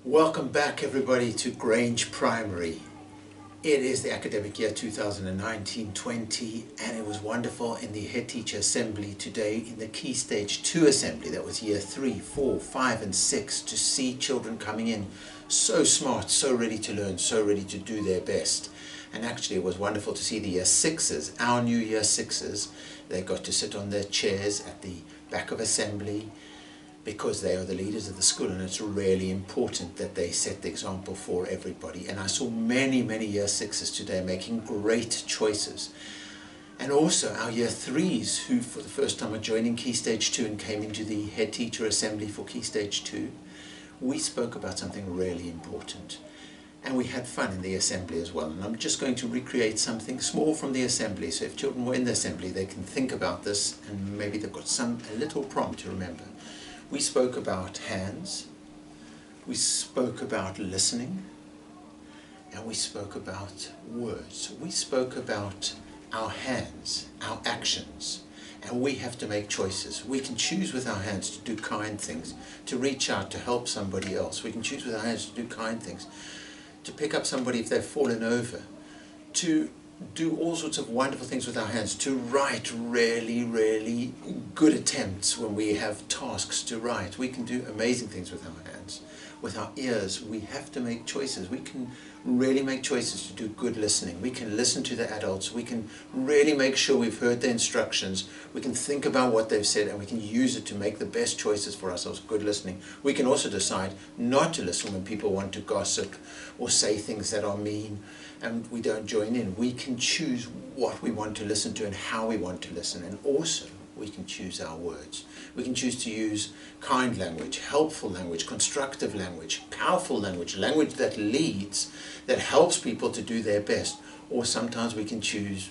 Welcome back everybody to Grange Primary. It is the academic year 2019-20 and it was wonderful in the head teacher assembly today in the Key Stage 2 assembly. That was year 3, 4, 5 and 6 to see children coming in so smart, so ready to learn, so ready to do their best. And actually it was wonderful to see the year 6s, our new year 6s. They got to sit on their chairs at the back of assembly because they are the leaders of the school, and it's really important that they set the example for everybody. And I saw many year 6s today making great choices. And also our year 3s who for the first time are joining Key Stage 2 and came into the head teacher assembly for Key Stage 2. We spoke about something really important. And we had fun in the assembly as well. And I'm just going to recreate something small from the assembly. So if children were in the assembly, they can think about this and maybe they've got a little prompt to remember. We spoke about hands, we spoke about listening, and we spoke about words. We spoke about our hands, our actions, and we have to make choices. We can choose with our hands to do kind things, to reach out to help somebody else. We can choose with our hands to do kind things, to pick up somebody if they've fallen over, to do all sorts of wonderful things with our hands, to write really good attempts when we have tasks to write. We can do amazing things with our hands. With our ears, we have to make choices. We can really make choices to do good listening. We can listen to the adults. We can really make sure we've heard their instructions. We can think about what they've said and we can use it to make the best choices for ourselves, good listening. We can also decide not to listen when people want to gossip or say things that are mean and we don't join in. We can choose what we want to listen to and how we want to listen, and also we can choose our words. We can choose to use kind language, helpful language, constructive language, powerful language, language that leads, that helps people to do their best. Or sometimes we can choose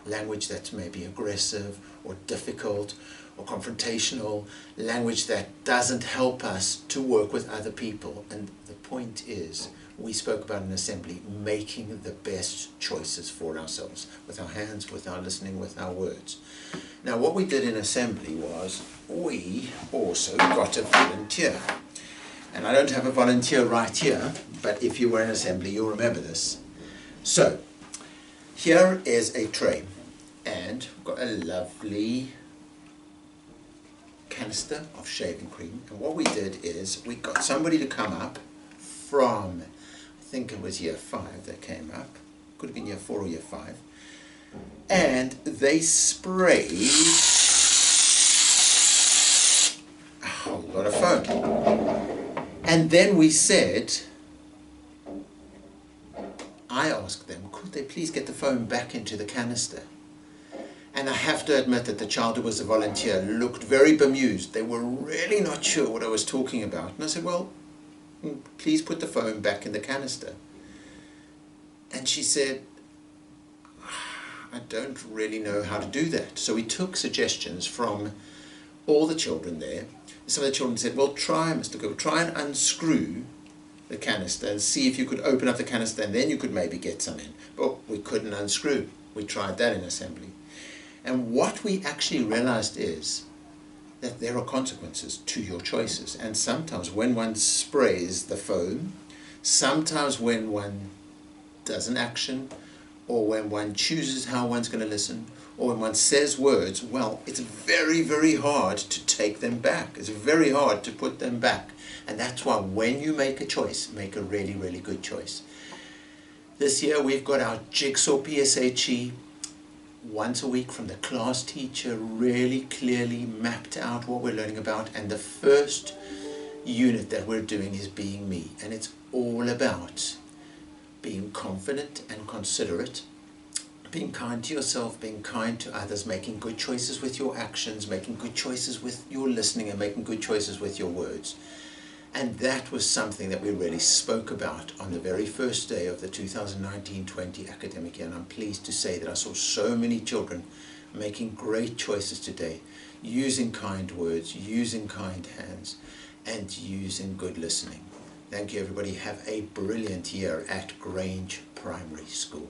language that's maybe aggressive or difficult or confrontational, language that doesn't help us to work with other people. And the point is, we spoke about in assembly making the best choices for ourselves, with our hands, with our listening, with our words. Now what we did in assembly was we also got a volunteer. And I don't have a volunteer right here, but if you were in assembly you'll remember this. So here is a tray and we've got a lovely canister of shaving cream, and what we did is we got somebody to come up from, I think it was year 5 that came up, could have been year 4 or year 5, and they sprayed a whole lot of foam. And then we said, I asked them, could they please get the foam back into the canister? And I have to admit that the child who was a volunteer looked very bemused. They were really not sure what I was talking about. And I said, well, please put the foam back in the canister. And she said, I don't really know how to do that. So we took suggestions from all the children there. Some of the children said, well, try, Mr. Cooper, try and unscrew the canister and see if you could open up the canister and then you could maybe get some in. But we couldn't unscrew. We tried that in assembly. And what we actually realized is that there are consequences to your choices. And sometimes when one sprays the foam, sometimes when one does an action, or when one chooses how one's going to listen, or when one says words, well, it's very hard to take them back. It's very hard to put them back. And that's why when you make a choice, make a really good choice. This year we've got our Jigsaw PSHE once a week from the class teacher, really clearly mapped out what we're learning about, and the first unit that we're doing is Being Me, and it's all about being confident and considerate, being kind to yourself, being kind to others, making good choices with your actions, making good choices with your listening, and making good choices with your words. And that was something that we really spoke about on the very first day of the 2019-20 academic year. And I'm pleased to say that I saw so many children making great choices today, using kind words, using kind hands, and using good listening. Thank you everybody. Have a brilliant year at Grange Primary School.